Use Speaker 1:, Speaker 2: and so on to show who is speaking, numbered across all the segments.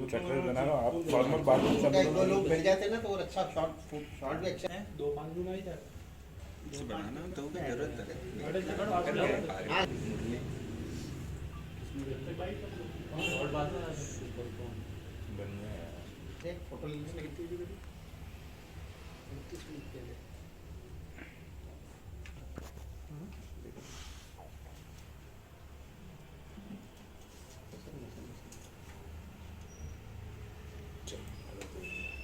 Speaker 1: कुछ अटैच बना रहा हूँ, आप फॉर्मल बात
Speaker 2: एक दो लोग मिल जाते ना तो और अच्छा शॉर्ट भी अच्छा
Speaker 3: हैं, 2-5 दिन आ ही जाता
Speaker 4: से बढ़ाना तो क्या जरूरत है
Speaker 3: बड़े जगह बात
Speaker 4: करके
Speaker 3: है।
Speaker 2: हाँ
Speaker 3: और बात है सुपर कौन
Speaker 1: बढ़िया है।
Speaker 2: एक फोटो ले लेना कितनी भी
Speaker 3: 29 मिनट के लिए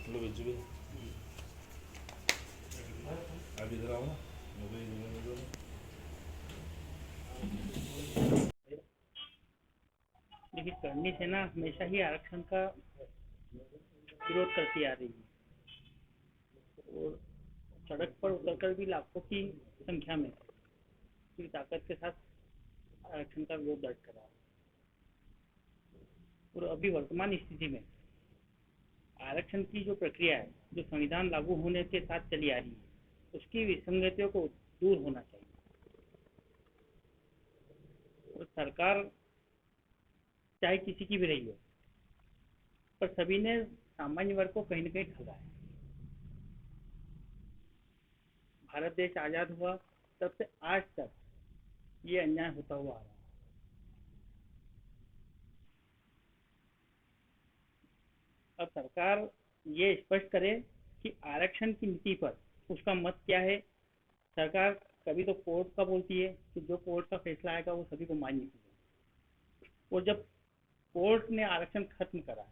Speaker 1: लो बिज्जू भाई, आप इधर आओ ना, मुझे इधर दो ना।
Speaker 5: देखिए, करनी सेना हमेशा ही आरक्षण का विरोध करती आ रही है और सड़क पर उतरकर भी लाखों की संख्या में पूरी ताकत के साथ आरक्षण का विरोध दर्ज करा है। और अभी वर्तमान स्थिति में आरक्षण की जो प्रक्रिया है, जो संविधान लागू होने के साथ चली आ रही है, उसकी विसंगतियों को दूर होना चाहिए। और सरकार चाहे किसी की भी रही हो, पर सभी ने सामान्य वर्ग को कहीं न कहीं ठगा है। भारत देश आजाद हुआ तब से आज तक ये अन्याय होता हुआ आ रहा है। अब सरकार ये स्पष्ट करे कि आरक्षण की नीति पर उसका मत क्या है। सरकार कभी तो कोर्ट का बोलती है कि जो कोर्ट का फैसला आएगा वो सभी को मान्य होगा, और जब कोर्ट ने आरक्षण खत्म करा है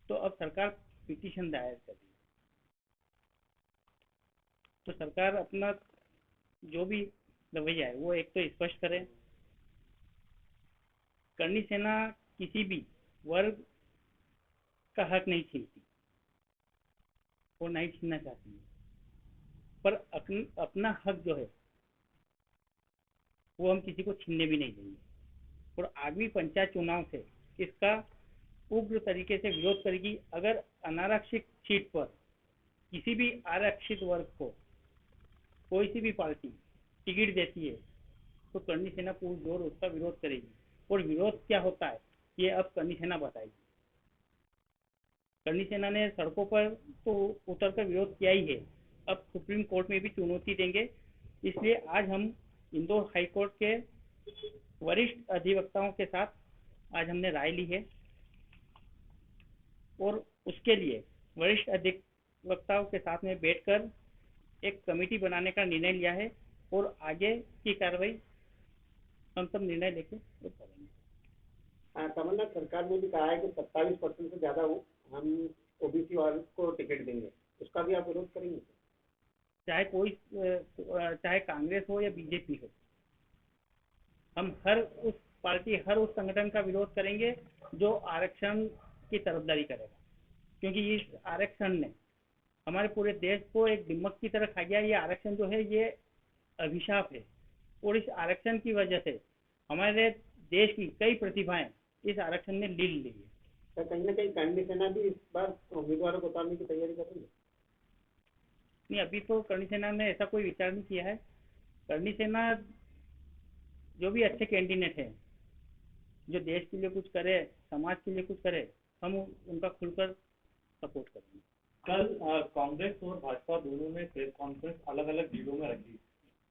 Speaker 5: तो अब सरकार पिटीशन दायर कर रही है। तो सरकार अपना जो भी रवैया है वो एक तो स्पष्ट करे। करनी सेना किसी भी वर्ग का हक नहीं छीनती और नहीं छीनना चाहती है, पर अपना हक जो है वो हम किसी को छीनने भी नहीं देंगे। और आगामी पंचायत चुनाव से इसका उग्र तरीके से विरोध करेगी। अगर अनारक्षित सीट पर किसी भी आरक्षित वर्ग को कोई सी भी पार्टी टिकट देती है तो करनी सेना पूरी जोर उसका विरोध करेगी। और विरोध क्या होता है ये अब करनी सेना बताएगी। करनी सेना ने सड़कों पर तो उतरकर विरोध किया ही है, अब सुप्रीम कोर्ट में भी चुनौती देंगे। इसलिए आज हम इंदौर हाई कोर्ट के वरिष्ठ अधिवक्ताओं के साथ आज हमने राय ली है और उसके लिए वरिष्ठ अधिवक्ताओं के साथ में बैठकर एक कमेटी बनाने का निर्णय लिया है और आगे की कार्रवाई हम सब निर्णय लेके करेंगे।
Speaker 2: कमलनाथ सरकार ने भी कहा है कि 27% से ज्यादा हम ओबीसी वालों को टिकट देंगे, उसका भी आप विरोध करेंगे?
Speaker 5: चाहे कांग्रेस हो या बीजेपी हो, हम हर उस पार्टी हर उस संगठन का विरोध करेंगे जो आरक्षण की तरफदारी करेगा, क्योंकि इस आरक्षण ने हमारे पूरे देश को एक दिमक की तरह खा गया। ये आरक्षण जो है ये अभिशाप है और इस आरक्षण की वजह से हमारे देश की कई प्रतिभाएं इस आरक्षण ने ली ली है।
Speaker 2: तो कहीं ना कहीं करनी सेना भी इस बार उम्मीदवारों को उतारने की तैयारी कर रही है?
Speaker 5: नहीं, अभी तो करनी सेना ने ऐसा कोई विचार नहीं किया है। करनी सेना जो भी अच्छे कैंडिडेट हैं, जो देश के लिए कुछ करे, समाज के लिए कुछ करे, हम उनका खुलकर सपोर्ट करेंगे।
Speaker 3: कल कांग्रेस और भाजपा दोनों ने प्रेस कॉन्फ्रेंस अलग अलग जिलों में रखी।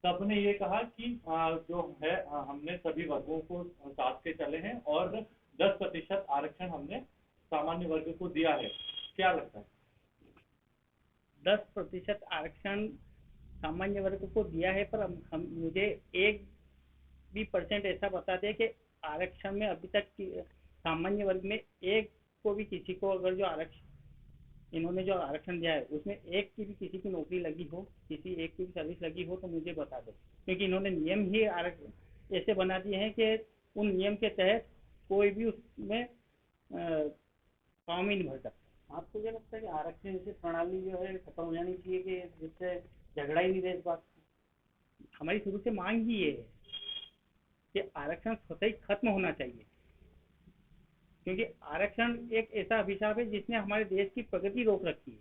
Speaker 3: सबने ये कहा कि जो है हमने सभी वर्गों को साथ के चले हैं और 10% आरक्षण हमने सामान्य वर्ग को दिया है। क्या लगता है?
Speaker 5: 10% आरक्षण सामान्य वर्ग को दिया है, पर हम मुझे एक भी परसेंट ऐसा बता दें कि आरक्षण में अभी तक सामान्य वर्ग में एक को भी किसी को अगर जो आरक्षण इन्होंने जो आरक्षण दिया है उसमें एक की भी किसी की नौकरी लगी हो, किसी एक की भी सर्विस लगी हो तो मुझे बता दो, क्योंकि इन्होंने नियम ही ऐसे बना दिए हैं कि उन नियम के तहत कोई भी उसमें फॉर्म ही नहीं भर सकता।
Speaker 3: आपको क्या लगता है कि आरक्षण जैसी प्रणाली जो है खत्म हो जानी चाहिए कि जिससे झगड़ा ही नहीं रहे इस बात?
Speaker 5: हमारी शुरू से मांग ही ये है कि आरक्षण स्वतः ही खत्म होना चाहिए, क्योंकि आरक्षण एक ऐसा अभिशाप है जिसने हमारे देश की प्रगति रोक रखी है।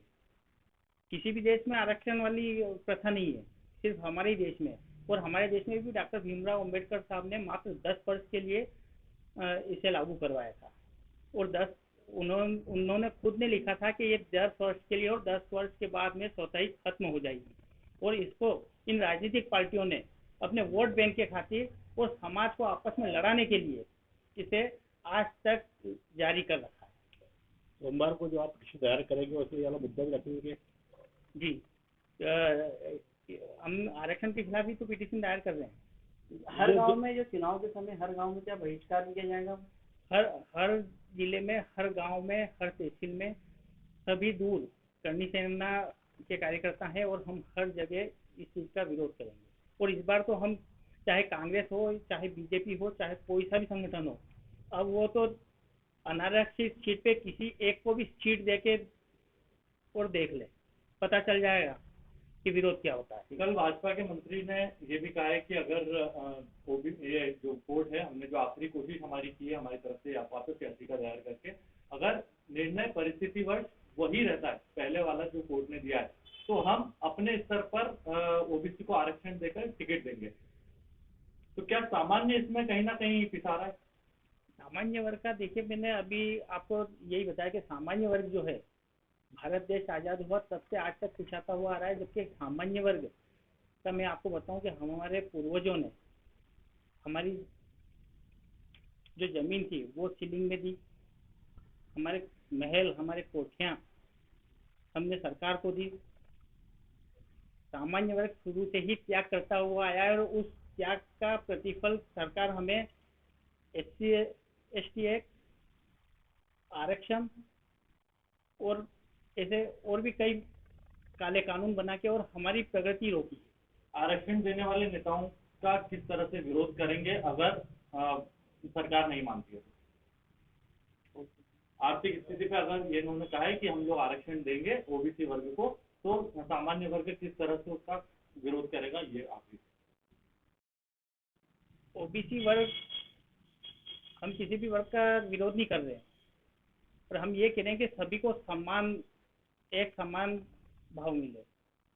Speaker 5: किसी भी देश में आरक्षण वाली प्रथा नहीं है, सिर्फ हमारे ही देश में। और हमारे देश में भी डॉक्टर भीमराव अंबेडकर साहब ने मात्र 10 वर्ष के लिए इसे लागू करवाया था और उन्होंने खुद ने लिखा था कि ये 10 वर्ष के लिए और 10 वर्ष के बाद में स्वतः ही खत्म हो जाएगी, और इसको इन राजनीतिक पार्टियों ने अपने वोट बैंक के खातिर और समाज को आपस में लड़ाने के लिए इसे आज तक जारी कर रखा है।
Speaker 2: सोमवार को जो आप कृषि दायर करेंगे उसमें वाला मुद्दा भी रखेंगे?
Speaker 5: जी, हम आरक्षण के खिलाफ ही तो पिटीशन दायर कर रहे हैं।
Speaker 6: हर गांव में जो चुनाव के समय हर गांव में क्या बहिष्कार किया जाएगा?
Speaker 5: हर जिले में, हर गांव में, हर तहसील में सभी दूर करनी सेना के कार्यकर्ता हैं और हम हर जगह इस चीज़ का विरोध करेंगे। और इस बार तो हम, चाहे कांग्रेस हो, चाहे बीजेपी हो, चाहे कोई सा भी संगठन हो, अब वो तो अनारक्षित सीट पे किसी एक को भी सीट देके और देख ले, पता चल जाएगा कि विरोध क्या होता है।
Speaker 3: कल भाजपा के मंत्री ने ये भी कहा है कि अगर ये जो कोर्ट है, हमने जो आखिरी कोशिश हमारी की है हमारी तरफ से वापस याचिका दायर करके, अगर निर्णय परिस्थितिवश वही रहता है पहले वाला जो कोर्ट ने दिया है, तो हम अपने स्तर पर ओबीसी को आरक्षण देकर टिकट देंगे। तो क्या सामान्य इसमें कहीं ना कहीं पिसा रहा है?
Speaker 5: सामान्य वर्ग का देखिए, मैंने अभी आपको यही बताया कि सामान्य वर्ग जो है, भारत देश आज़ाद हुआ तब से आज तक पिछाता हुआ आ रहा है, जबकि सामान्य वर्ग का मैं आपको बताऊं कि हमारे पूर्वजों ने हमारी जो जमीन थी वो सीलिंग में दी, हमारे महल, हमारे कोठियाँ हमने सरकार को दी। सामान्य वर्ग शुरू से ही त्याग करता हुआ आया है और उस त्याग का प्रतिफल सरकार हमें SC ST एक्ट, आरक्षण और ऐसे और भी कई काले कानून बना के और हमारी प्रगति रोकी।
Speaker 3: आरक्षण देने वाले नेताओं का किस तरह से विरोध करेंगे अगर सरकार नहीं मानती है? आर्थिक स्थिति पे अगर ये उन्होंने कहा है कि हम लोग आरक्षण देंगे ओबीसी वर्ग को, तो सामान्य वर्ग किस तरह से उसका विरोध करेगा, ये आखिरी।
Speaker 5: ओबीसी वर्ग, हम किसी भी वर्ग का विरोध नहीं कर रहे हैं, पर हम ये कह रहे हैं कि सभी को एक समान भाव मिले,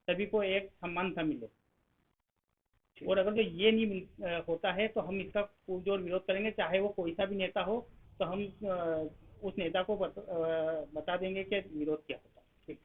Speaker 5: सभी को एक समानता मिले। और अगर जो ये नहीं होता है तो हम इसका पुरजोर विरोध करेंगे, चाहे वो कोई सा भी नेता हो, तो हम उस नेता को बता देंगे कि विरोध क्या होता है।